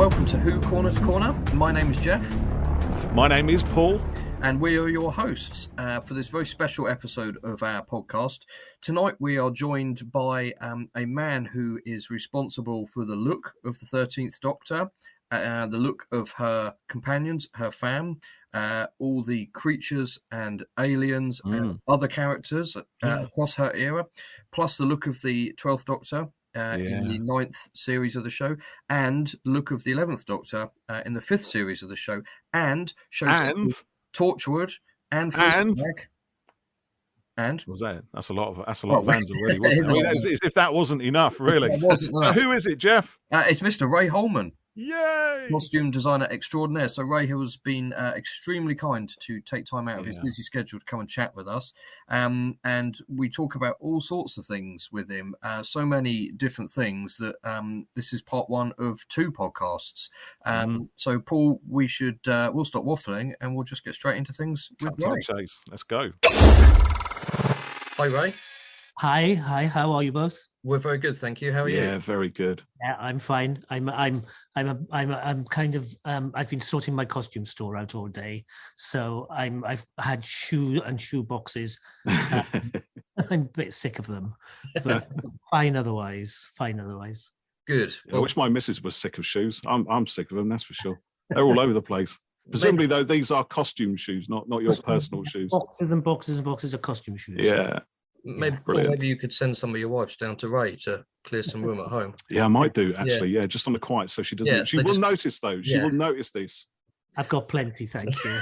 welcome to Who Corner to Corner. My name is Jeff. My name is Paul. And we are your hosts for this very special episode of our podcast. Tonight we are joined by a man who is responsible for the look of the 13th Doctor, the look of her companions, her fam, all the creatures and aliens and other characters across her era, plus the look of the 12th Doctor in the 9th series of the show, and the look of the 11th Doctor in the 5th series of the show, and Torchwood and Fleabag. And was that? That's a lot of bands already. Wasn't it? As if that wasn't enough, really. Wasn't enough. Who is it, Jeff? It's Mr. Ray Holman. Yay! Costume designer extraordinaire. So Ray has been extremely kind to take time out of his busy schedule to come and chat with us. And we talk about all sorts of things with him. So many different things that this is part one of 2 podcasts. So Paul, we'll stop waffling and we'll just get straight into things with Ray. Chase. Let's go. Hi, Ray. Hi. How are you both? We're very good, thank you. How are you? Yeah, very good. Yeah, I'm fine. I'm kind of I've been sorting my costume store out all day, so I've had shoe boxes. I'm a bit sick of them, but fine otherwise. Good. I wish my missus was sick of shoes. I'm sick of them, that's for sure. They're all over the place. Presumably, though, these are costume shoes, not your personal shoes. Boxes and boxes and boxes of costume shoes. Yeah. Maybe you could send some of your wives down to Ray to clear some room at home. Yeah, I might do, actually. Yeah, just on the quiet so she doesn't. She will notice, though. She will notice this. I've got plenty, thank you.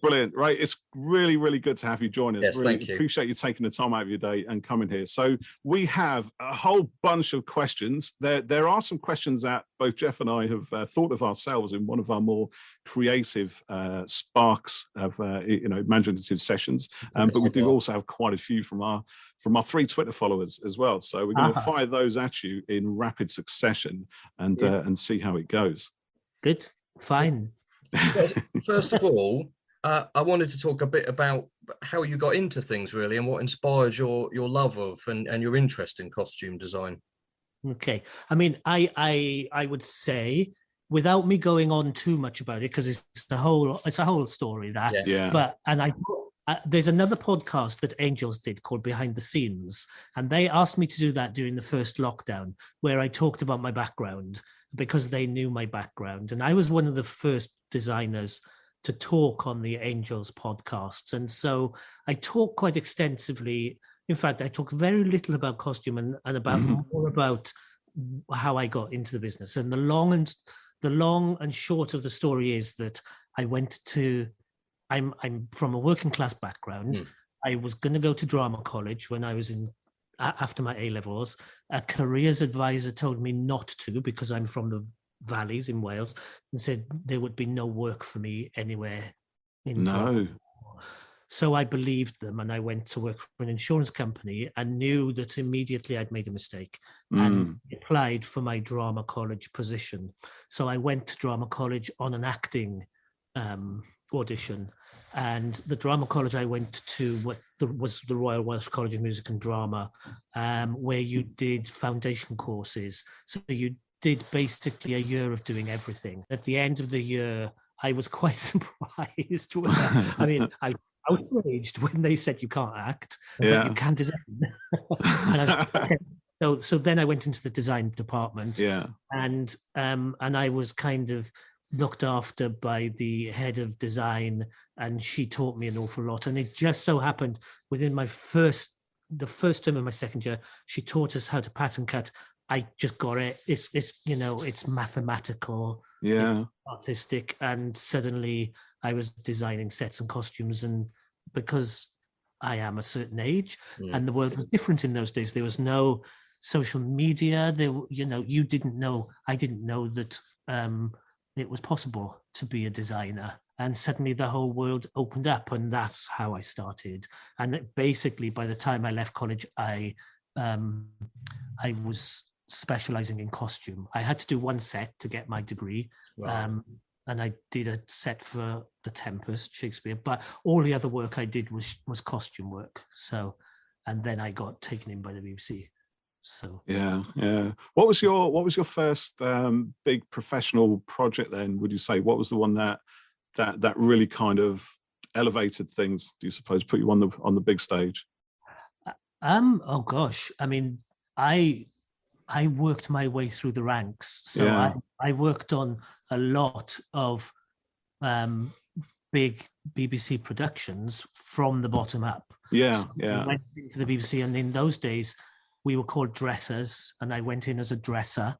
Brilliant. Right, it's really, really good to have you join us. Yes, really thank you. Appreciate you taking the time out of your day and coming here. So we have a whole bunch of questions. There are some questions that both Jeff and I have thought of ourselves in one of our more creative sparks of imaginative sessions. But we do also have quite a few from our 3 Twitter followers as well. So we're going to fire those at you in rapid succession and see how it goes. Good. Fine. First of all, I wanted to talk a bit about how you got into things, really, and what inspires your love of and your interest in costume design. Okay. I mean, I would say, without me going on too much about it, because it's a whole story that. Yeah. But there's another podcast that Angels did called Behind the Scenes, and they asked me to do that during the first lockdown, where I talked about my background because they knew my background, and I was one of the first designers to talk on the Angels podcasts, and so I talk quite extensively. In fact, I talk very little about costume and about more about how I got into the business. And the long and short of the story is that I'm from a working class background. I was going to go to drama college when I was after my A-levels. A careers advisor told me not to because I'm from the valleys in Wales, and said there would be no work for me anywhere in drama. So I believed them, and I went to work for an insurance company and knew that immediately I'd made a mistake and applied for my drama college position. So I went to drama college on an acting audition, and the drama college I went to was the Royal Welsh College of Music and Drama, where you did foundation courses. So you did basically a year of doing everything. At the end of the year, I was quite surprised. I outraged when they said you can't act, but you can design. So then I went into the design department, and I was kind of looked after by the head of design, and she taught me an awful lot. And it just so happened within the first term of my second year, she taught us how to pattern cut. I just got it. It's mathematical, artistic, and suddenly I was designing sets and costumes. And because I am a certain age, and the world was different in those days, there was no social media. You didn't know. I didn't know that it was possible to be a designer. And suddenly the whole world opened up, and that's how I started. And basically, by the time I left college, I was specializing in costume. I had to do one set to get my degree. Wow. And I did a set for The Tempest, Shakespeare, but all the other work I did was costume work. So, and then I got taken in by the BBC. So yeah. What was your first big professional project then? Would you say what was the one that really kind of elevated things? Do you suppose put you on the big stage? Oh gosh, I mean, I worked my way through the ranks, so I worked on a lot of big BBC productions from the bottom up. So I went into the BBC, and in those days we were called dressers, and I went in as a dresser.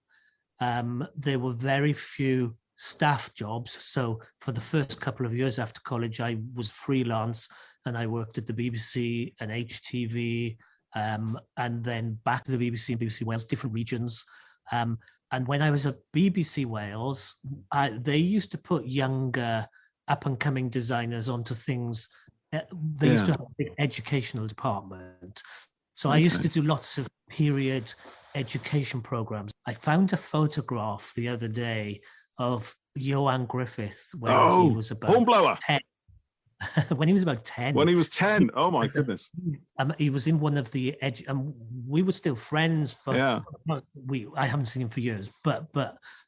There were very few staff jobs, so for the first couple of years after college I was freelance, and I worked at the BBC and HTV, and then back to the BBC and BBC Wales, different regions. And when I was at BBC Wales, they used to put younger up-and-coming designers onto things. They used to have a big educational department. So I used to do lots of period education programs. I found a photograph the other day of Johan Griffith when he was about Hornblower. 10. When he was about 10. When he was 10. Oh my goodness. He was in one of the we were still friends for I haven't seen him for years, but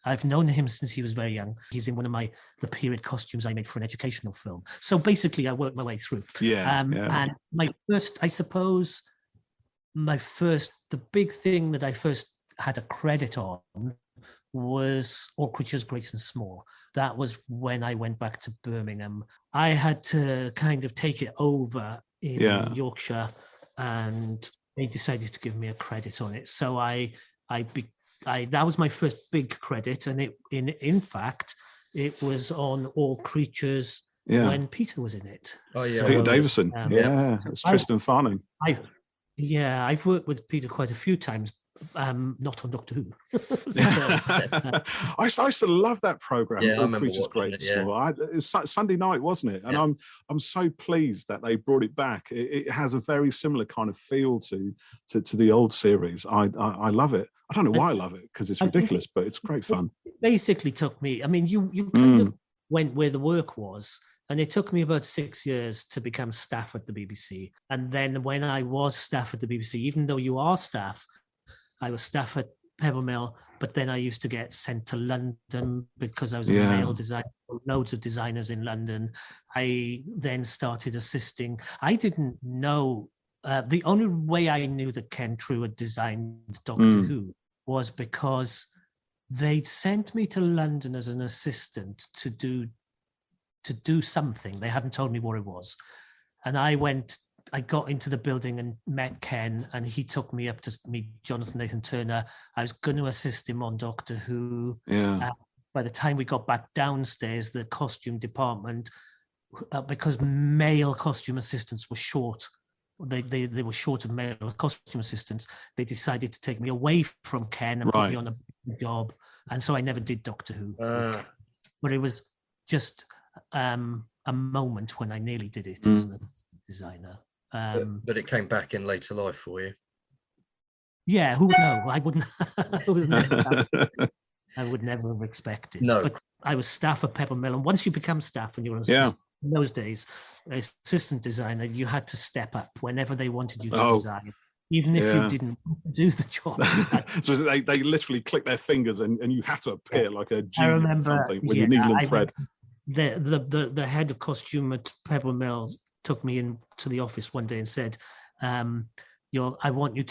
I've known him since he was very young. He's in one of the period costumes I made for an educational film. So basically I worked my way through. And my first, I suppose, the big thing that I first had a credit on was All Creatures Great and Small. That was when I went back to Birmingham. I had to kind of take it over in Yorkshire, and they decided to give me a credit on it. So I that was my first big credit, and in fact it was on All Creatures when Peter was in it. Oh yeah, Peter Davison. It's Tristan Farnham. I've worked with Peter quite a few times, not on Doctor Who. I used to love that program. Yeah, I remember Creatures Great it, it was Sunday night, wasn't it? And I'm so pleased that they brought it back. It has a very similar kind of feel to the old series. I love it. I don't know why I love it, because it's ridiculous, but it's great fun. It basically took me, I mean, you kind of went where the work was. And it took me about 6 years to become staff at the BBC. And then when I was staff at the BBC, even though you are staff, I was staff at Pebble Mill, but then I used to get sent to London because I was a male designer, loads of designers in London. I then started assisting. I didn't know, the only way I knew that Ken True had designed Doctor Who was because they'd sent me to London as an assistant to do something. They hadn't told me what it was. And I got into the building and met Ken, and he took me up to meet Jonathan Nathan Turner. I was going to assist him on Doctor Who. By the time we got back downstairs, the costume department, because male costume assistants were short, they were short of male costume assistants, they decided to take me away from Ken and put me on a job. And so I never did Doctor Who. But it was just a moment when I nearly did it as a designer. But it came back in later life for you. Yeah, who would know? I wouldn't. I would never have expected. No, but I was staff at Pebble Mill, and once you become staff and you're an assistant, in those days, assistant designer, you had to step up whenever they wanted you to design. Even if you didn't do the job. So they literally click their fingers and you have to appear like a genius. I remember, or something with your needle and thread. The head of costume at Pebble Mill took me into the office one day and said, we want you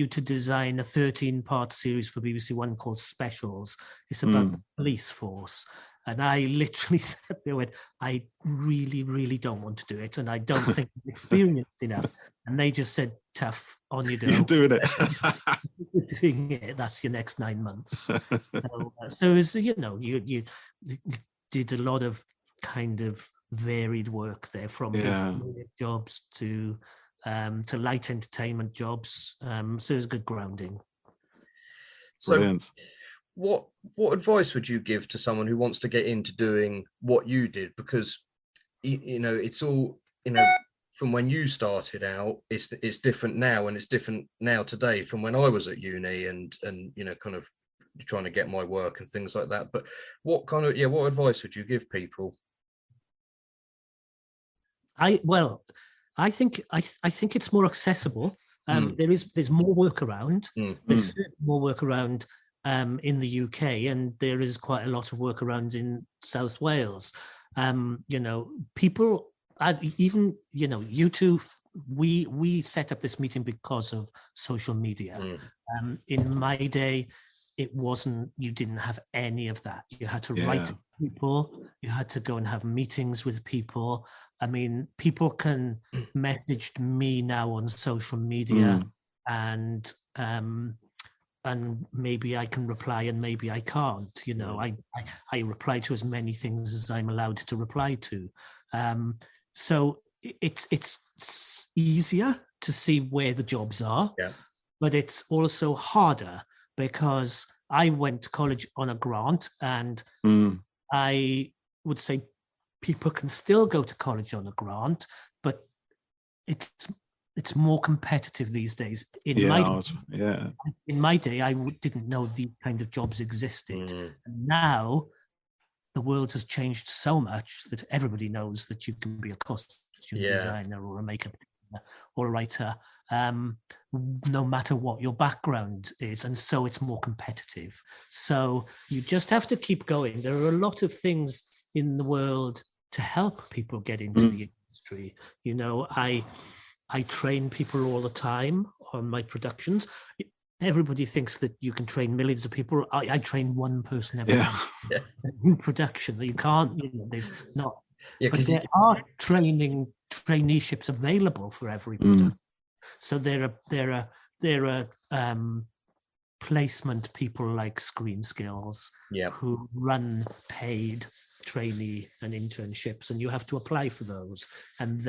to design a 13-part series for BBC One called Specials. It's about the police force. And I literally sat there and went, I really, really don't want to do it. And I don't think I'm experienced enough. And they just said, tough, on you go. You're doing it. You're doing it. That's your next 9 months. So it was, you did a lot of kind of varied work there, from jobs to light entertainment jobs. So it was good grounding. So brilliant. What advice would you give to someone who wants to get into doing what you did? Because it's all from when you started out, it's different now, and it's different now today from when I was at uni and kind of trying to get my work and things like that. But what advice would you give people? I think it's more accessible There's more work around. Mm. There's certainly more work around in the UK, and there is quite a lot of work around in South Wales. People, even you two, we set up this meeting because of social media. In my day, it wasn't. You didn't have any of that. You had to write to people. You had to go and have meetings with people. I mean, people can message me now on social media, and maybe I can reply and maybe I can't. I reply to as many things as I'm allowed to reply to. So it's easier to see where the jobs are, but it's also harder because I went to college on a grant, and I would say people can still go to college on a grant, but it's more competitive these days. In my day, I didn't know these kind of jobs existed. And now the world has changed so much that everybody knows that you can be a costume designer or a makeup designer or a writer, no matter what your background is. And so it's more competitive. So you just have to keep going. There are a lot of things in the world to help people get into the industry. I train people all the time on my productions. Everybody thinks that you can train millions of people. I train one person every time. A new production. You can't, there's not. But there are traineeships available for everybody. So there are placement people like Screen Skills who run paid trainee and internships, and you have to apply for those, and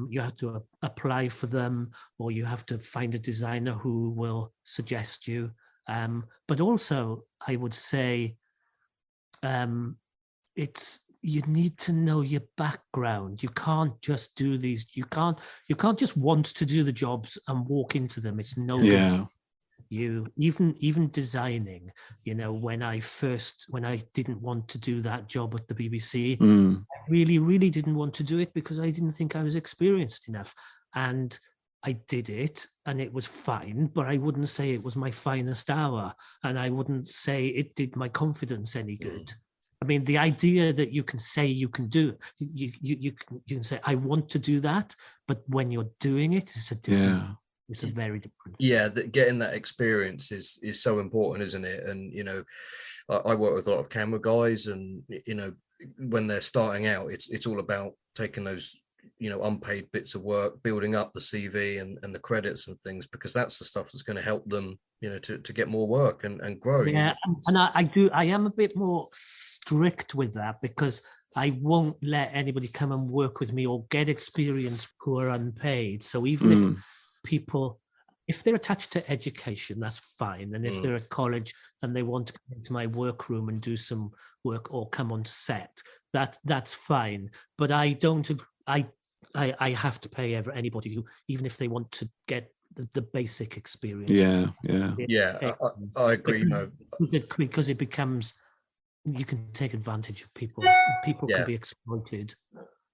you have to apply for them, or you have to find a designer who will suggest you. But also, I would say, you need to know your background. You can't just do these. You can't just want to do the jobs and walk into them. It's no good. You even designing, when I didn't want to do that job at the BBC, I really didn't want to do it because I didn't think I was experienced enough. And I did it and it was fine, but I wouldn't say it was my finest hour, and I wouldn't say it did my confidence any good. I mean, the idea that you can say you can do it, you can say, I want to do that, but when you're doing it, it's a different. It's a very different thing. Getting that experience is so important, isn't it? And I work with a lot of camera guys, and when they're starting out, it's all about taking those unpaid bits of work, building up the CV and the credits and things, because that's the stuff that's going to help them to get more work and grow. And I am a bit more strict with that, because I won't let anybody come and work with me or get experience who are unpaid. So even if people, if they're attached to education, that's fine. And if they're at college and they want to come into my workroom and do some work or come on set, that's fine. But I don't. I have to pay anybody who, even if they want to get the basic experience. I agree. Because it becomes, you can take advantage of people. People can be exploited.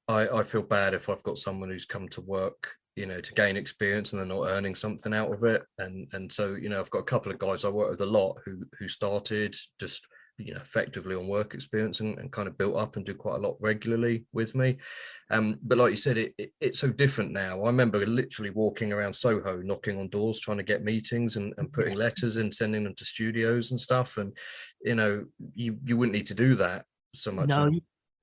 I feel bad if I've got someone who's come to work, to gain experience, and they're not earning something out of it. And so, I've got a couple of guys I work with a lot who started just, effectively on work experience and kind of built up and do quite a lot regularly with me. But like you said, it's so different now. I remember literally walking around Soho, knocking on doors, trying to get meetings and putting letters in, sending them to studios and stuff. And, you wouldn't need to do that so much. No,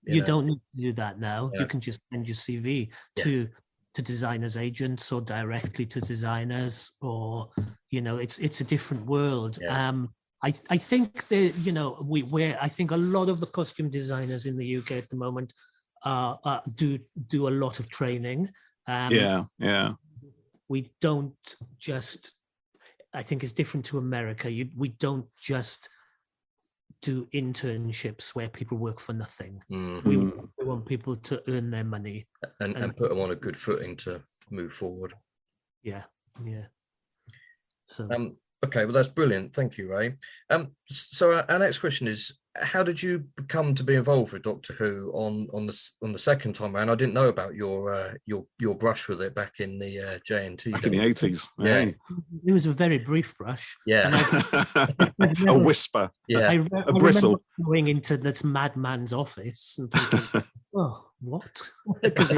you don't need to do that now. You can just send your CV to designers' agents or directly to designers, or, it's a different world. I think that, I think a lot of the costume designers in the UK at the moment do a lot of training. We don't just, I think it's different to America. We don't just do internships where people work for nothing. We want people to earn their money and put them on a good footing to move forward. So okay, well, that's brilliant. Thank you, Ray. So our next question is, how did you come to be involved with Doctor Who on the second time around? I didn't know about your brush with it back in the JNT back in the 80s. Yeah, it was a very brief brush. yeah, A whisper, yeah. I bristle. remember going into this madman's office and thinking, "Oh, what?" Because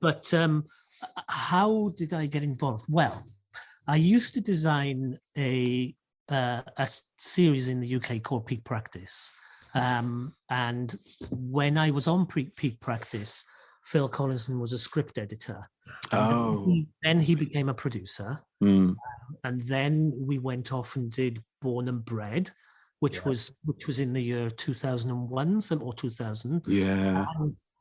but how did I get involved? Well, I used to design a series in the UK called Peak Practice, and when I was on Peak Practice, Phil Collinson was a script editor. Then he became a producer, and then we went off and did Born and Bred, which was in the year 2001 or 2000,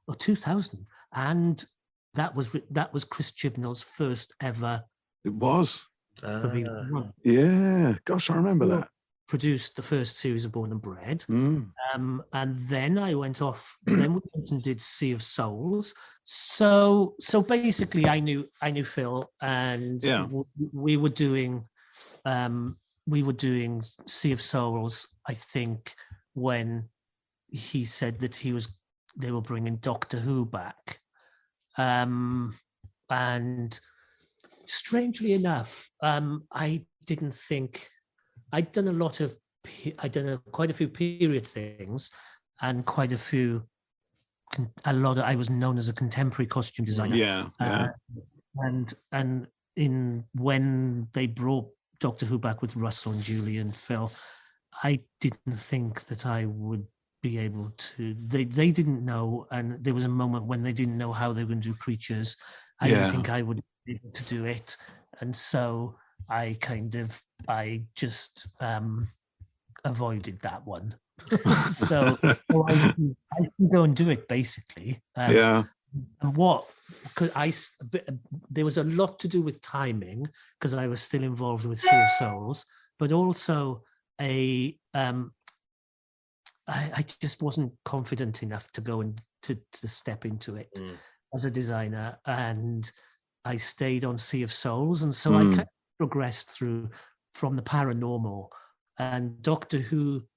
or 2000, and that was Chris Chibnall's first ever. It was. One. Yeah, gosh, I remember that. Produced the first series of Born and Bred, and then I went off. Then we went and did Sea of Souls. So basically, I knew Phil, and we were doing Sea of Souls. I think when he said that they were bringing Doctor Who back, and strangely enough, I didn't think I'd done quite a few period things, and quite a few. I was known as a contemporary costume designer. And when they brought Doctor Who back with Russell and Julie and Phil, I didn't think that I would be able to. They didn't know, and there was a moment when they didn't know how they were going to do creatures. I didn't think I would be able to do it, and so I just avoided that one. So I can go and do it basically. And because there was a lot to do with timing, because I was still involved with Sea of Souls, but also I just wasn't confident enough to go and to step into it as a designer, and I stayed on Sea of Souls, and so I kind of progressed through from the paranormal, and Doctor Who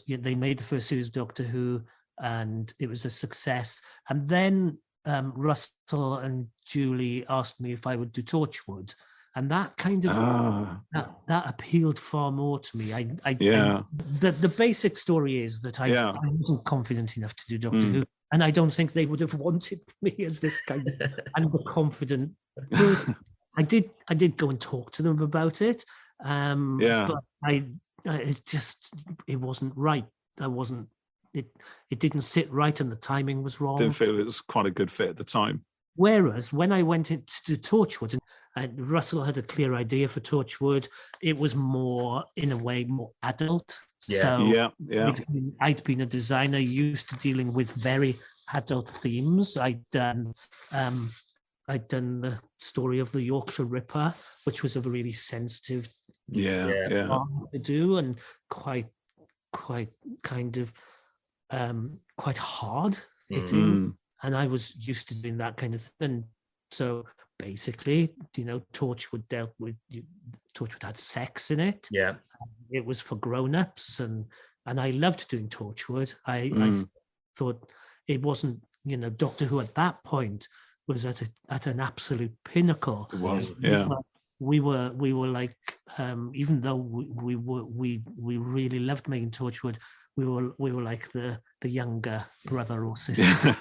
they made the first series of Doctor Who, and it was a success. And then Russell and Julie asked me if I would do Torchwood, and that kind of that appealed far more to me. The basic story is that I wasn't confident enough to do Doctor Who, and I don't think they would have wanted me as this kind of underconfident person. I did go and talk to them about it, but it wasn't right. It didn't sit right, and the timing was wrong. Didn't feel it was quite a good fit at the time. Whereas when I went into Torchwood, and Russell had a clear idea for Torchwood, it was more, in a way, more adult. I'd been a designer used to dealing with very adult themes. I'd done the story of the Yorkshire Ripper, which was a really sensitive to do, and quite hard hitting. And I was used to doing that kind of thing. So basically, Torchwood had sex in it. Yeah, it was for grown-ups, and I loved doing Torchwood. I thought it wasn't, Doctor Who at that point was at an absolute pinnacle. It was, We were like, even though we really loved making Torchwood, we were like the younger brother or sister.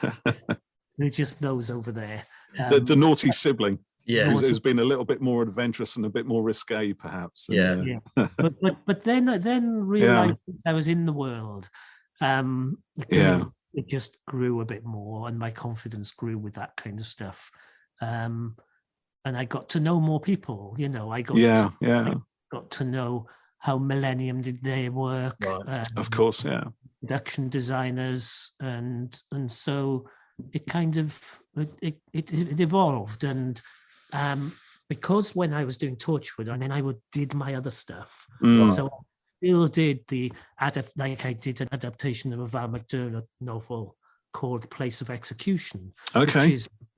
Who just knows over there. The naughty sibling. Yeah, who's been a little bit more adventurous and a bit more risque, perhaps. But then realized I was in the world. It just grew a bit more, and my confidence grew with that kind of stuff. And I got to know more people. I got to know how Millennium did their work. Right. Of course, production designers, and so it kind of it evolved, and because when I was doing Torchwood, and then I did my other stuff, so I still did I did an adaptation of a Val McDermott novel called Place of Execution,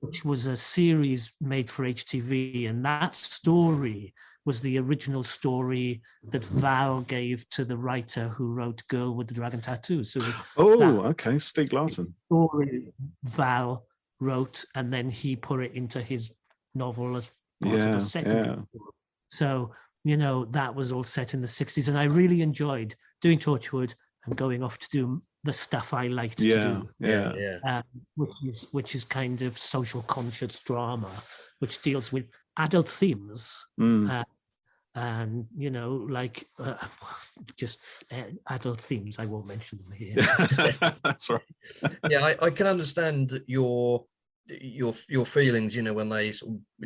which was a series made for HTV, and that story was the original story that Val gave to the writer who wrote Girl with the Dragon Tattoo. So okay, Stieg Larsson. Story Val wrote, and then he put it into his novel as part of the second. Yeah. So, that was all set in the 60s, and I really enjoyed doing Torchwood and going off to do the stuff I liked to do. Which is kind of social conscious drama, which deals with adult themes. And just adult themes. I won't mention them here. That's right. Yeah, I can understand your feelings. When they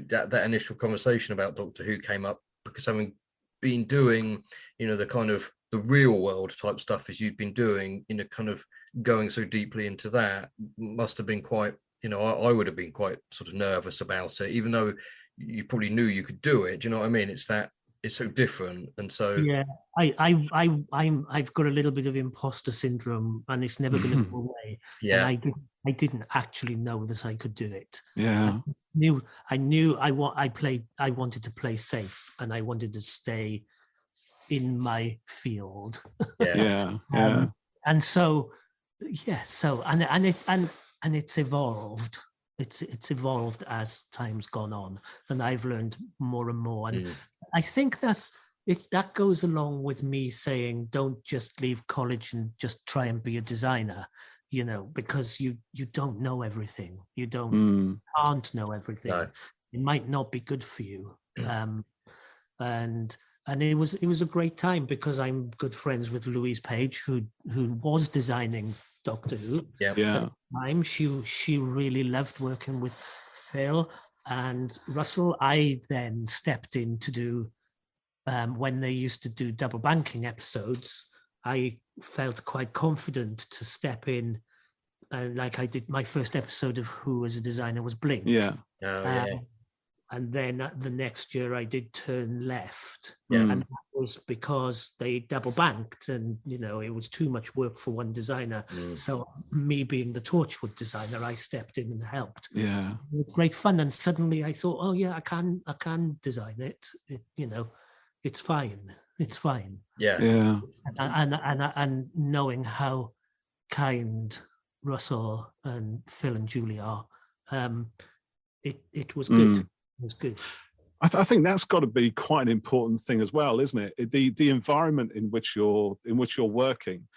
that initial conversation about Doctor Who came up, because having been doing the kind of the real world type stuff as you'd been doing, kind of going so deeply into that must have been quite. I would have been quite sort of nervous about it, even though you probably knew you could do it. Do you know what I mean? It's so different, and so I've got a little bit of imposter syndrome, and it's never going to go away. Yeah, and I didn't actually know that I could do it. Yeah, I knew I wanted to play safe, and I wanted to stay in my field. Yeah. And so and it's evolved. It's evolved as time's gone on, and I've learned more and more. And I think that goes along with me saying, don't just leave college and just try and be a designer, because you don't know everything. You can't know everything. No. It might not be good for you. And it was a great time, because I'm good friends with Louise Page, who was designing Doctor Who. Yeah. At the time, she really loved working with Phil and Russell. I then stepped in to do when they used to do double banking episodes. I felt quite confident to step in, like I did. My first episode of Who as a designer was Blink. And then the next year I did Turn Left. And that was because they double banked, and it was too much work for one designer. So me being the Torchwood designer, I stepped in and helped. Yeah. It was great fun. And suddenly I thought, oh yeah, I can design it. It's fine. It's fine. Yeah. And knowing how kind Russell and Phil and Julie are, it was good. It was good. I think that's got to be quite an important thing as well, isn't it? The environment in which you're working,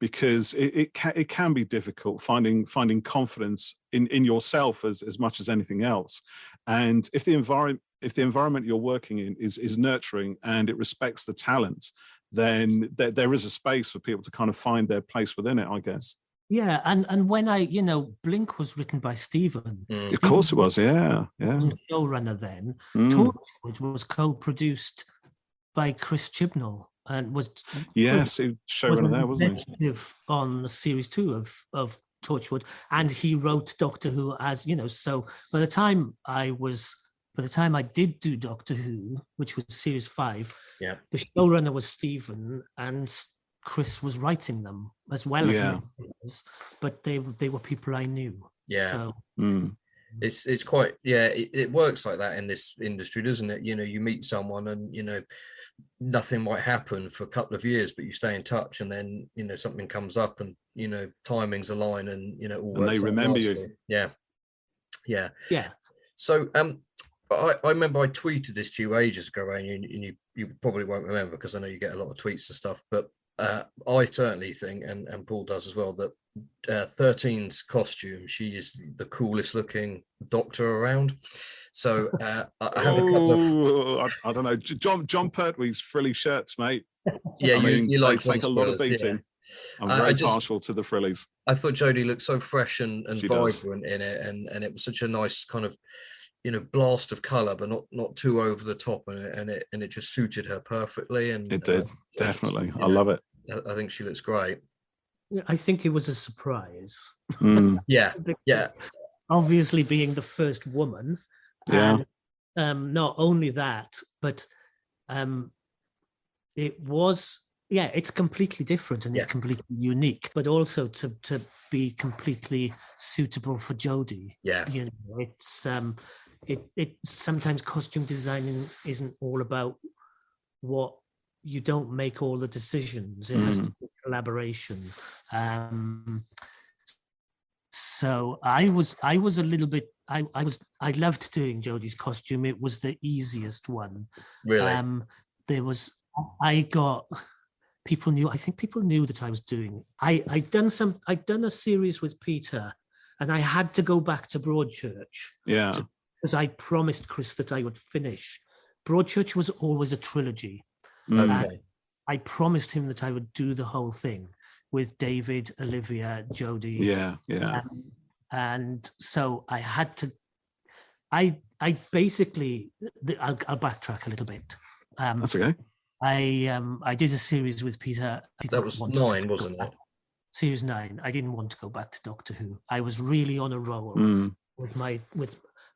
because it can be difficult finding confidence in yourself as much as anything else. And if the environment you're working in is nurturing and it respects the talent, then there is a space for people to kind of find their place within it, I guess. Yeah, and when Blink was written by Stephen. Of course it was, yeah. Showrunner then. Torchwood was co-produced by Chris Chibnall and was showrunner there, wasn't he? On the series 2 of Torchwood, and he wrote Doctor Who as So by the time I did do Doctor Who, which was series 5, the showrunner was Stephen, and Chris was writing them as well as me, but they were people I knew. So it's quite it works like that in this industry, doesn't it? You meet someone and nothing might happen for a couple of years, but you stay in touch, and then something comes up, and timings align, and all and they remember you. Yeah. So I remember I tweeted this to you ages ago, and you probably won't remember, because I know you get a lot of tweets and stuff, but I certainly think, and Paul does as well, that 13's costume, she is the coolest looking Doctor around. So I have a couple of... I don't know, John Pertwee's frilly shirts, mate. Yeah, you like take a lot of beating. I'm very partial to the frillies. I thought Jodie looked so fresh and vibrant does. in it, and it was such a nice kind of blast of color, but not too over the top, and it just suited her perfectly. And it did, definitely. I love it. I think she looks great. I think it was a surprise. Yeah. Obviously, being the first woman. And, not only that, but it was. Yeah, it's completely different and it's completely unique, but also to be completely suitable for Jodie. Yeah, it's it sometimes costume designing isn't all about you don't make all the decisions. It has to be collaboration. So I was a little bit. I loved doing Jodie's costume. It was the easiest one. Really? People knew. I think people knew that I was doing. I'd done a series with Peter, and I had to go back to Broadchurch. Yeah. Because I promised Chris that I would finish. Broadchurch was always a trilogy. Okay. I promised him that I would do the whole thing with David, Olivia, Jodie. Yeah. And so I had to. I basically. I'll backtrack a little bit. That's okay. I did a series with Peter. That was 9, wasn't it? Series 9. I didn't want to go back to Doctor Who. I was really on a roll and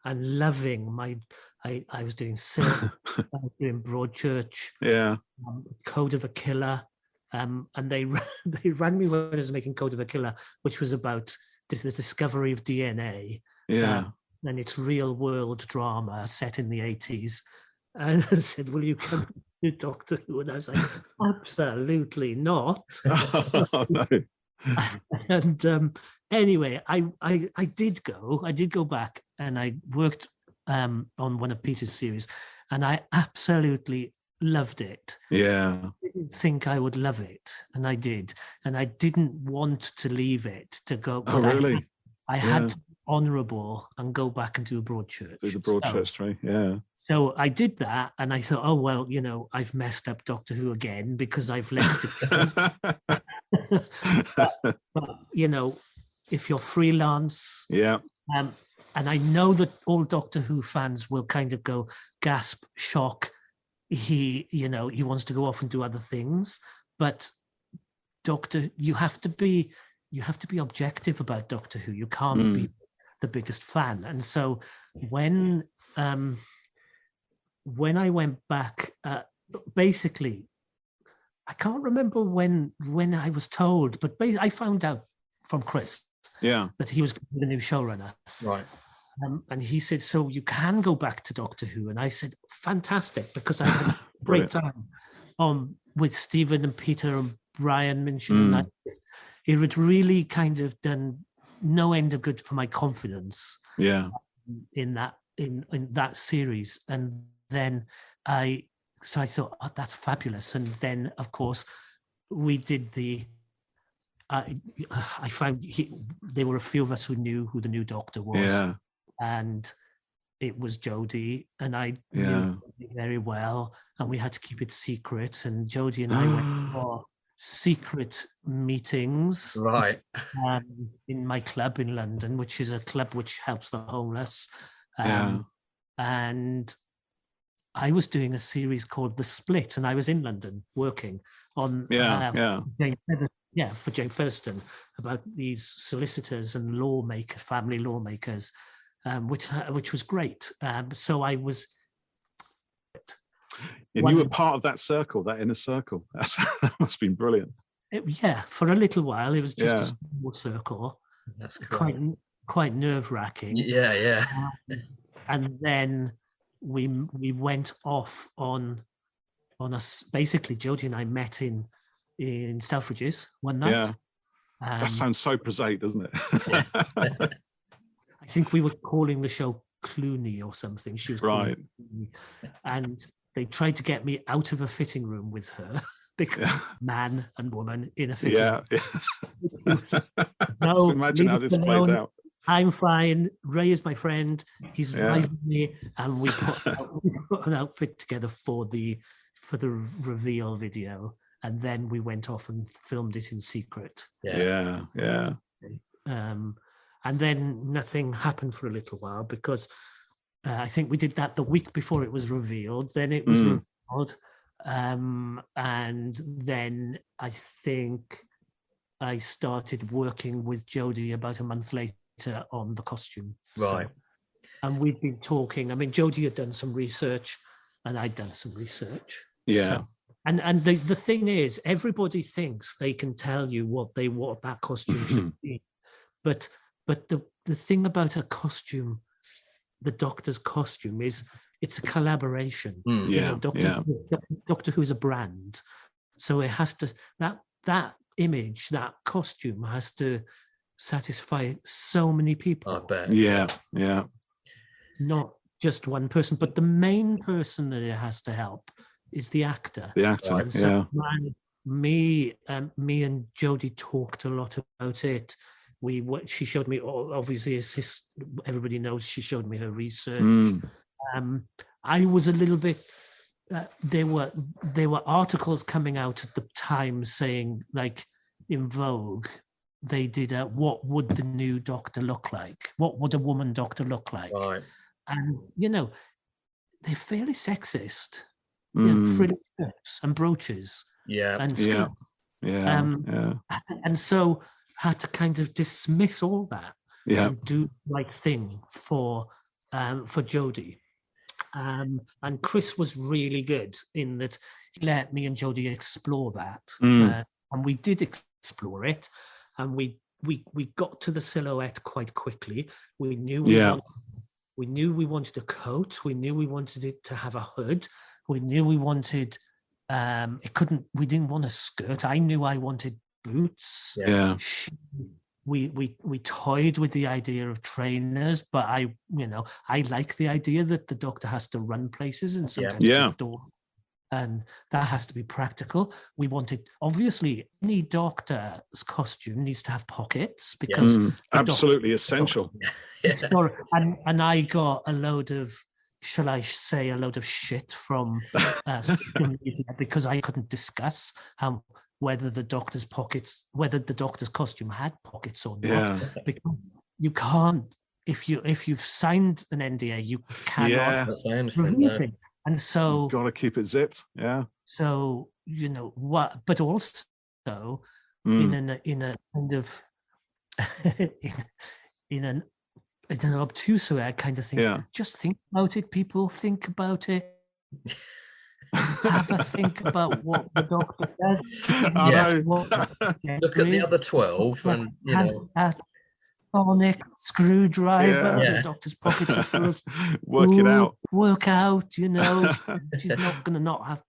loving my. I was doing Silk, I was doing Broadchurch. Yeah. Code of a Killer, and they rang me when I was making Code of a Killer, which was about the discovery of DNA. Yeah. And it's real world drama set in the 80s. And I said, "Will you come to Doctor Who?" And I was like, "Absolutely not." Oh, no. And anyway, I did go back, and I worked on one of Peter's series, and I absolutely loved it. Yeah. I didn't think I would love it, and I did, and I didn't want to leave it to go. Oh, really? I had to be honourable and go back and do a Broadchurch. Do the Broadchurch thing, yeah. So I did that, and I thought, oh well, I've messed up Doctor Who again because I've left it. but, if you're freelance, yeah. And I know that all Doctor Who fans will kind of go gasp, shock. He wants to go off and do other things, but you have to be objective about Doctor Who. You can't be the biggest fan. And so when I went back, basically, I can't remember when I was told, but I found out from Chris that he was the new showrunner. Right. And he said, "So you can go back to Doctor Who?" And I said, "Fantastic," because I had a great time with Stephen and Peter and Brian Minchin. And it had really kind of done no end of good for my confidence. Yeah. In that series, and then I thought, oh, that's fabulous. And then, of course, we did the. I found there were a few of us who knew who the new Doctor was. Yeah. And it was Jodie, and I knew her very well, and we had to keep it secret. And Jodie and I went for secret meetings, right, in my club in London, which is a club which helps the homeless. And I was doing a series called The Split, and I was in London working on for Jane Featherstone, about these solicitors and family lawmakers. Which was great. So I was. And you were part of that circle, that inner circle. That must have been brilliant. For a little while, it was just a small circle. That's cool. Quite nerve-wracking. Yeah. And then we went off on basically Jodie and I met in Selfridges one night. Yeah. That sounds so prosaic, doesn't it? I think we were calling the show Clooney or something. She was right. And they tried to get me out of a fitting room with her because man and woman in a fitting room. No, imagine how this plays out. I'm fine. Ray is my friend. He's advising me, and we put an outfit together for the reveal video, and then we went off and filmed it in secret. Yeah. And then nothing happened for a little while because I think we did that the week before it was revealed. Then it was revealed. And then I think I started working with Jodie about a month later on the costume. Right. And we've been talking. I mean, Jodie had done some research and I'd done some research. Yeah. So, and the thing is, everybody thinks they can tell you what that costume should be. But the thing about a costume, the Doctor's costume, is it's a collaboration. Doctor Doctor Who's a brand, so it has to that image, that costume has to satisfy so many people. I bet. Yeah. Not just one person, but the main person that it has to help is the actor. The actor. Right. So me and Jodie talked a lot about it. She showed me, obviously, as everybody knows, she showed me her research. I was a little bit. There were articles coming out at the time saying, like in Vogue, they did what would the new Doctor look like? What would a woman Doctor look like? Right. And they're fairly sexist. Frilly skirts and brooches. Yeah. And Yeah. And so had to kind of dismiss all that and do the right thing for Jodie. And Chris was really good in that he let me and Jodie explore that. And we did explore it. And we got to the silhouette quite quickly. We knew we wanted a coat. We knew we wanted it to have a hood. We knew we wanted we didn't want a skirt. I knew I wanted boots. Yeah. We toyed with the idea of trainers, but I like the idea that the Doctor has to run places and sometimes outdoors, and that has to be practical. We wanted, obviously, any Doctor's costume needs to have pockets because absolutely essential. And I got a load of, shall I say, a load of shit from social media because I couldn't discuss whether the Doctor's costume had pockets or not. Yeah. Because you can't, if you've signed an NDA, you cannot review it. And so you've got to keep it zipped. Yeah. So what? But also in a kind of in an obtuse way, I kind of think, just think about it, people. Think about it. Have a think about what the Doctor does. Look at the other 12 and has a sonic screwdriver. The Doctor's pockets are full of work out. She's not going to not have.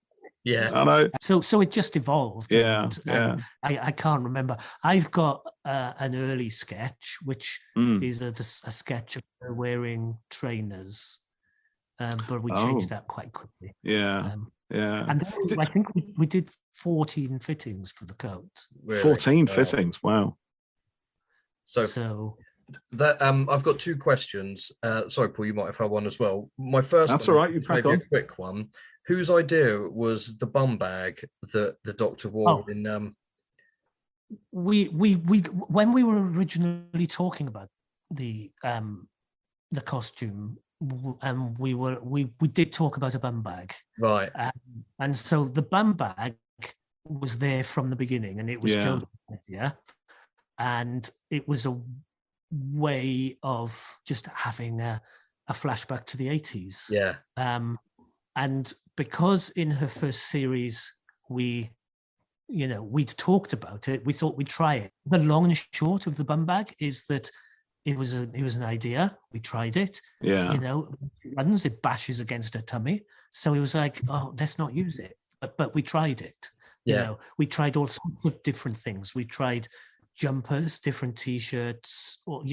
I know. So it just evolved. I can't remember. I've got an early sketch, which is a sketch of her wearing trainers. But we changed that quite quickly. And then I think we did 14 fittings for the coat. Really? 14 fittings. Wow. So that I've got two questions. Sorry, Paul, you might have had one as well. My first. That's all right. You crack on. A quick one. Whose idea was the bum bag that the Doctor wore in? We when we were originally talking about the costume. And we did talk about a bum bag, right? And so the bum bag was there from the beginning, and it was Jodie's idea, and it was a way of just having a flashback to the 80s. Yeah. And because in her first series we'd talked about it, we thought we'd try it. The long and short of the bum bag is that it was an idea. We tried it. Yeah. It bashes against her tummy. So it was like, oh, let's not use it. But we tried it. Yeah. We tried all sorts of different things. We tried jumpers, different T-shirts, or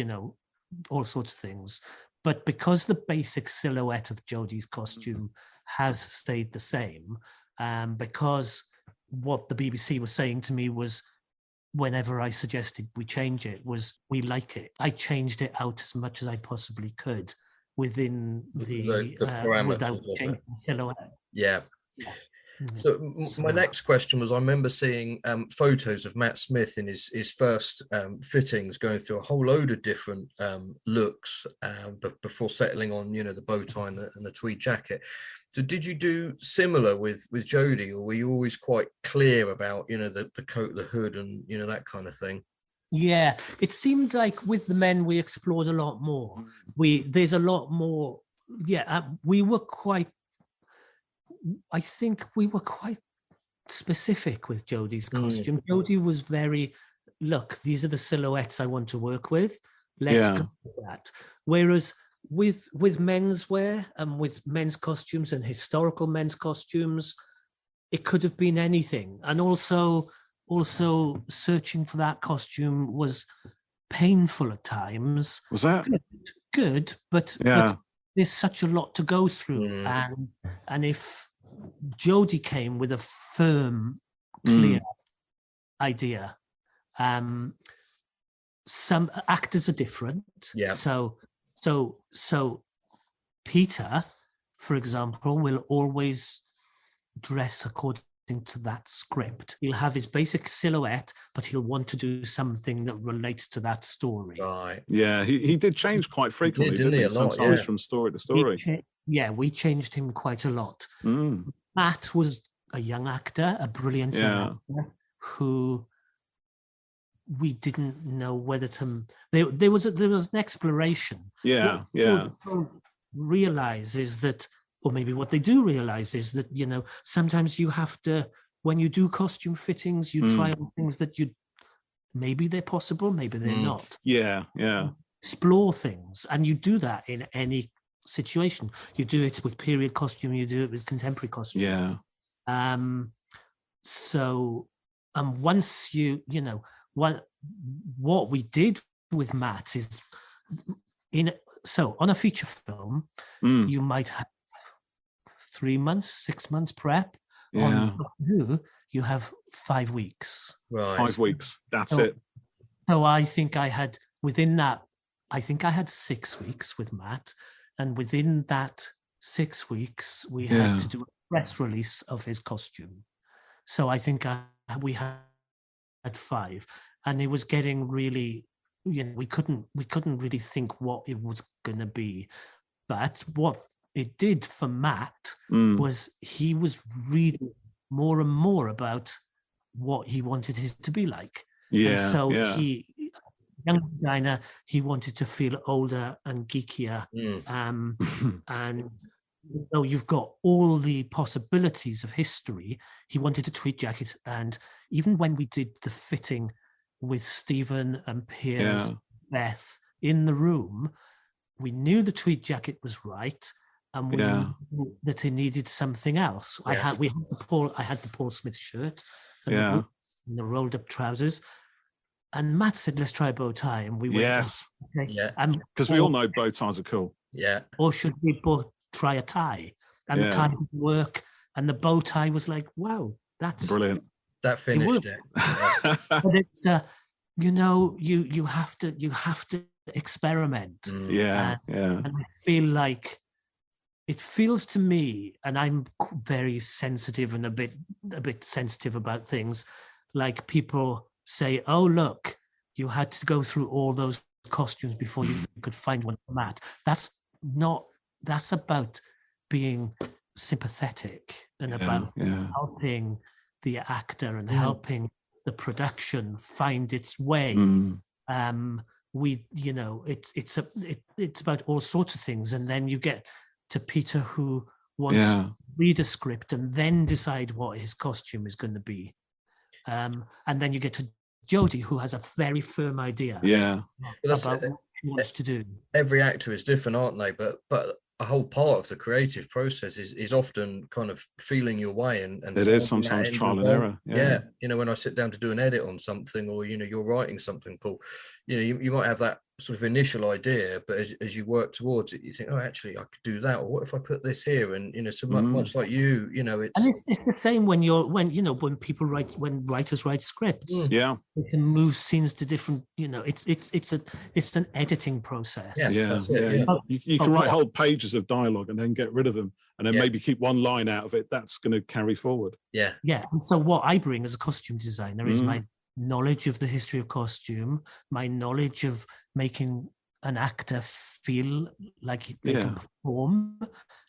all sorts of things. But because the basic silhouette of Jodie's costume has stayed the same, because what the BBC was saying to me was, whenever I suggested we change it, was we like it. I changed it out as much as I possibly could within the parameters without changing the silhouette. Yeah. So my next question was, I remember seeing photos of Matt Smith in his first fittings, going through a whole load of different looks before settling on, the bow tie and the tweed jacket. So did you do similar with Jodie, or were you always quite clear about, the coat, the hood, and, that kind of thing? Yeah, it seemed like with the men, we explored a lot more. There's a lot more. Yeah, I think we were quite specific with Jodie's costume. Jodie was very, look, these are the silhouettes I want to work with. Let's go with that. Whereas with menswear and with men's costumes and historical men's costumes, it could have been anything. And also searching for that costume was painful at times. Was that good? But there's such a lot to go through, and if Jodie came with a firm, clear idea, some actors are different. Yeah. So Peter, for example, will always dress according to that script. He'll have his basic silhouette, but he'll want to do something that relates to that story. Right. Yeah, he did change quite frequently, didn't he? Sometimes from story to story. We changed him quite a lot. Matt was a young actor, a brilliant young actor, who we didn't know whether to. There was an exploration. Yeah, what people realize is that, or maybe what they do realize is that, you know, sometimes you have to, when you do costume fittings, you try on things that maybe they're possible, maybe they're not. Yeah. Explore things, and you do that in any situation. You do it with period costume, you do it with contemporary costume. Yeah. So once you know what we did with Matt is on a feature film, you might have 3 months, 6 months prep. On Doctor Who, you have 5 weeks. Right. 5 weeks. That's it. So I think I had 6 weeks with Matt, and within that 6 weeks, we had to do a press release of his costume. So I think we had 5, and it was getting really, you know, we couldn't really think what it was going to be. But what it did for Matt was he was reading more and more about what he wanted his to be like. Yeah. And so young designer, he wanted to feel older and geekier. And so you've got all the possibilities of history. He wanted a tweed jacket, and even when we did the fitting with Stephen and Piers, Beth in the room, we knew the tweed jacket was right, and we knew that he needed something else. I had the Paul Smith shirt, and the boots and the rolled up trousers. And Matt said, "Let's try a bow tie," and we went. Yes, okay. Because we all know bow ties are cool. Yeah. Or should we both try a tie? And the tie didn't work, and the bow tie was like, "Wow, that's brilliant." That finished it. But it's you know, you have to experiment. And I feel like it feels to me, and I'm very sensitive and a bit sensitive about things, like people say, "Oh, look, you had to go through all those costumes before you could find one for Matt." That's about being sympathetic and about helping the actor and helping the production find its way. You know, it's about all sorts of things, and then you get to Peter, who wants to read a script and then decide what his costume is going to be, and then you get to Jodie, who has a very firm idea about what he wants to do. Every actor is different, aren't they? But a whole part of the creative process is often kind of feeling your way, and it is sometimes trial and error. Yeah, you know, when I sit down to do an edit on something, or, you know, you're writing something, Paul, you know, you might have that sort of initial idea, but as you work towards it, you think, oh, actually, I could do that, or what if I put this here? And, you know, so much like you know, it's the same when when writers write scripts. They can move scenes to different, you know, it's an editing process. You can write whole pages of dialogue and then get rid of them, and then maybe keep one line out of it that's going to carry forward. And so what I bring as a costume designer is my knowledge of the history of costume, my knowledge of making an actor feel like they can perform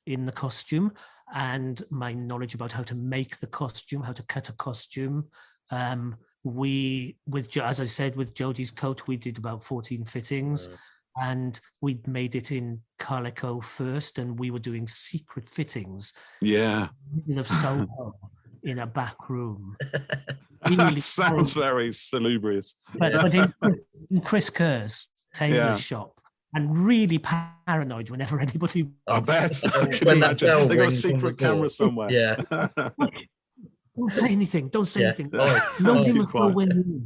in the costume, and my knowledge about how to make the costume, how to cut a costume. As I said, with Jodie's coat, we did about 14 fittings, and we made it in calico first, and we were doing secret fittings. Of Soho in a back room. That sounds very salubrious. But in Chris Kerr's tailor's shop, and really paranoid whenever anybody. I bet. I can imagine. They got a secret camera somewhere. Don't say anything. Don't say Yeah. anything. Oh, Nobody keep must know quiet. when you.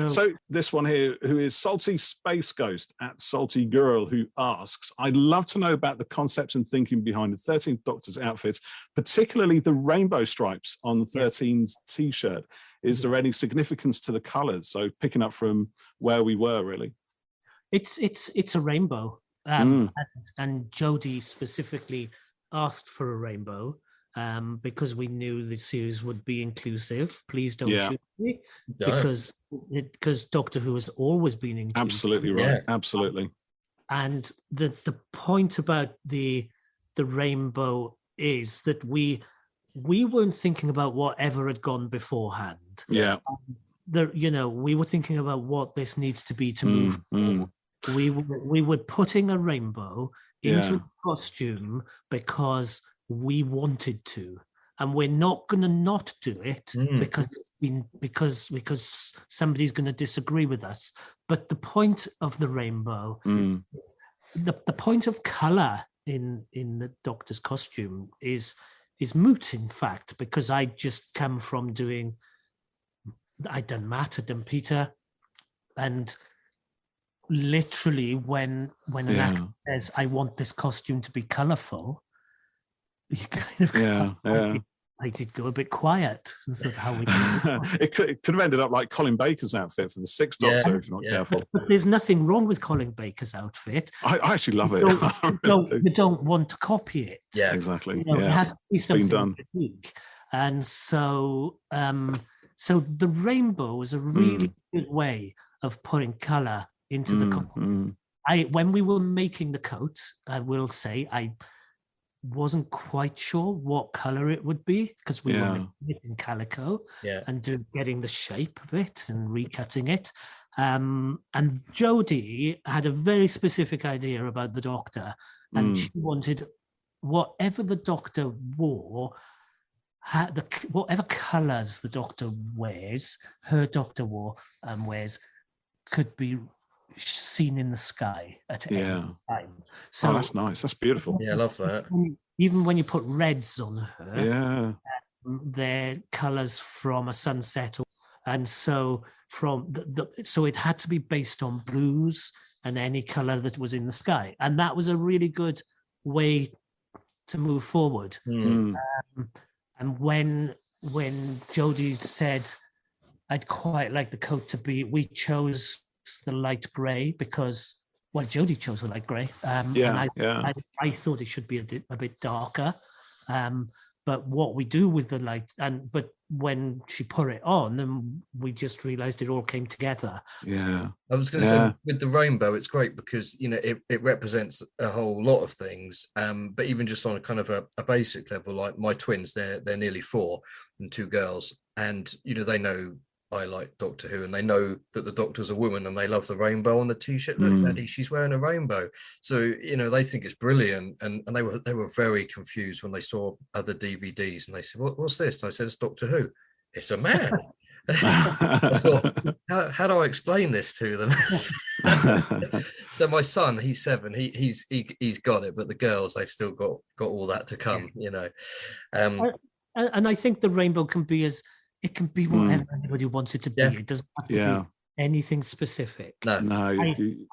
So this one here, who is Salty Space Ghost at Salty Girl, who asks, I'd love to know about the concepts and thinking behind the 13th Doctor's outfits, particularly the rainbow stripes on 13's t-shirt. Is there any significance to the colors? So picking up from where we were, really. It's a rainbow. And Jodie specifically asked for a rainbow. Because we knew the series would be inclusive. Please don't shoot me, because Doctor Who has always been inclusive. Absolutely right. Absolutely. And the point about the rainbow is that we weren't thinking about whatever had gone beforehand. Yeah. We were thinking about what this needs to be to move forward. We were putting a rainbow into the costume because we wanted to, and we're not going to not do it because somebody's going to disagree with us. But the point of the rainbow, the point of color in the Doctor's costume is moot, in fact, because I just come from I'd done Matt, I'd done Peter, and literally when an actor says, I want this costume to be colorful, you kind of I did go a bit quiet and thought, how we it could have ended up like Colin Baker's outfit for the Sixth Doctor, if you're not careful. But there's nothing wrong with Colin Baker's outfit. I actually love it. You don't want to copy it. Yeah, exactly. It has to be something unique. And so the rainbow is a really good way of putting color into the costume. When we were making the coat, I will say, I wasn't quite sure what color it would be, because we were making it in calico and getting the shape of it and recutting it. And Jodie had a very specific idea about the Doctor, and she wanted whatever the Doctor wore, whatever colors the Doctor wears, her Doctor wears, could be seen in the sky at any time. So that's nice. That's beautiful. Yeah, I love that. Even when you put reds on her, they're colors from a sunset, and so so it had to be based on blues and any color that was in the sky, and that was a really good way to move forward. And when Jodie said, I'd quite like the coat to be, we chose the light grey because, well, Jodie chose the light grey. I thought it should be a bit darker. But what we do with the light, but when she put it on, and we just realised it all came together. Yeah, I was going to say, with the rainbow, it's great because it represents a whole lot of things. But even just on a kind of a basic level, like my twins, they're nearly 4 and 2 girls, and they know I like Doctor Who, and they know that the Doctor's a woman, and they love the rainbow on the t-shirt. Look, Daddy, she's wearing a rainbow. So they think it's brilliant, and they were very confused when they saw other DVDs, and they said, "What's this?" And I said, "It's Doctor Who. It's a man." I thought, how do I explain this to them? So my son, he's 7. He's got it, but the girls, they've still got all that to come. And I think the rainbow can be it can be whatever anybody wants it to be. It doesn't have to be anything specific. No.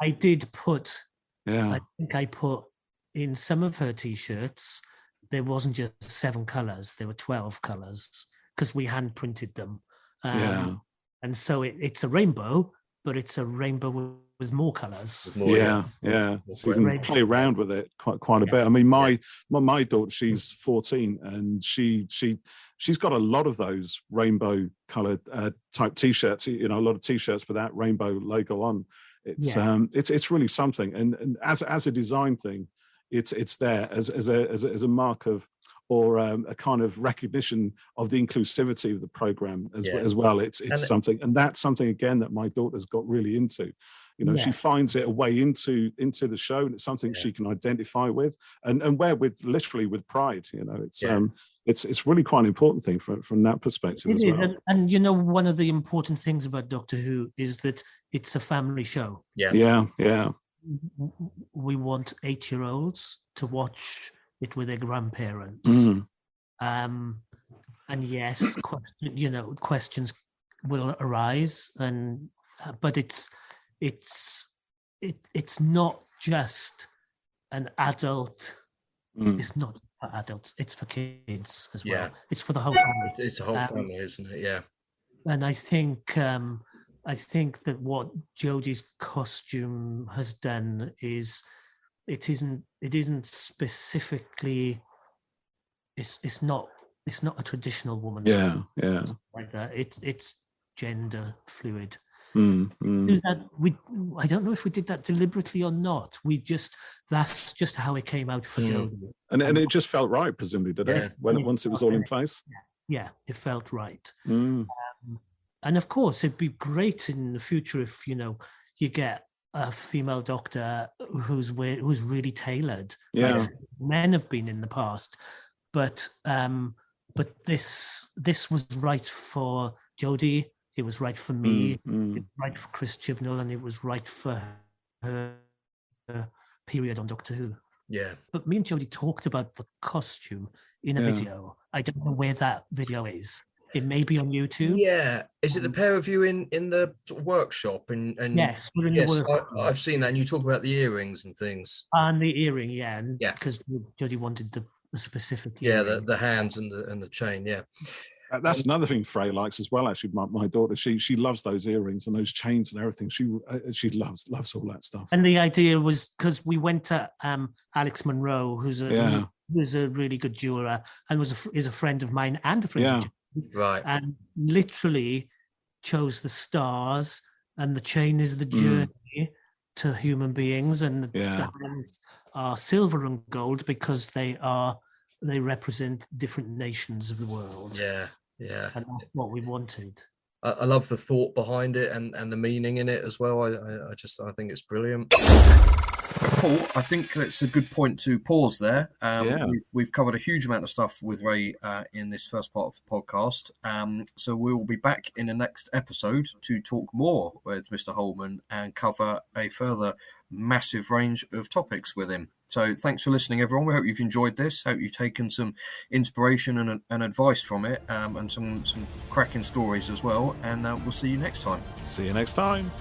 I did put. I think I put in some of her t-shirts. There wasn't just 7 colors; there were 12 colors because we hand printed them. And so it's a rainbow, but it's a rainbow with more colors. So you can play around with it quite a bit. I mean, my daughter, she's 14, and she's got a lot of those rainbow colored type t-shirts. A lot of t-shirts with that rainbow logo on. It's really something. And as a design thing, it's there as a mark of, or a kind of recognition of the inclusivity of the program as well. It's something, and that's something again that my daughter's got really into. She finds it a way into the show, and it's something she can identify with and wear with pride. It's really quite an important thing from that perspective as well. And one of the important things about Doctor Who is that it's a family show. We want 8-year-olds to watch it with their grandparents. and yes, questions will arise, but it's not just an adult. It's not for adults. It's for kids as well. It's for the whole family. It's a whole family, isn't it? Yeah. And I think that what Jodie's costume has done is it isn't specifically. It's not a traditional woman's yeah like that. It's gender fluid. Mm. I don't know if we did that deliberately or not. That's just how it came out for Jodie. And it just felt right, presumably, did it? Once it was all in place. Yeah, it felt right. And of course, it'd be great in the future if you get a female doctor who's really tailored. Yeah, like men have been in the past, but this was right for Jodie. It was right for me. It was right for Chris Chibnall, and it was right for her period on Doctor Who. Yeah. But me and Jodie talked about the costume in a video. I don't know where that video is. It may be on YouTube. Yeah. Is it the pair of you in the sort of workshop? And yes, we're in the workshop. I've seen that. And you talk about the earrings and things. And the earring, yeah. Because Jodie wanted the specific earring. Yeah, the hands and the chain, yeah. That's another thing Frey likes as well, actually. My daughter, she loves those earrings and those chains and everything. She loves all that stuff. And the idea was because we went to Alex Monroe, who's a really good jeweler and is a friend of mine and a friend of Jodie. Right. And literally chose the stars, and the chain is the journey to human beings, and the hands are silver and gold because they represent different nations of the world. Yeah. And that's what we wanted. I love the thought behind it and the meaning in it as well. I think it's brilliant. Paul, I think it's a good point to pause there. We've covered a huge amount of stuff with Ray in this first part of the podcast. So we will be back in the next episode to talk more with Mr. Holman and cover a further massive range of topics with him. So thanks for listening, everyone. We hope you've enjoyed this. Hope you've taken some inspiration and advice from it, and some cracking stories as well. And we'll see you next time. See you next time.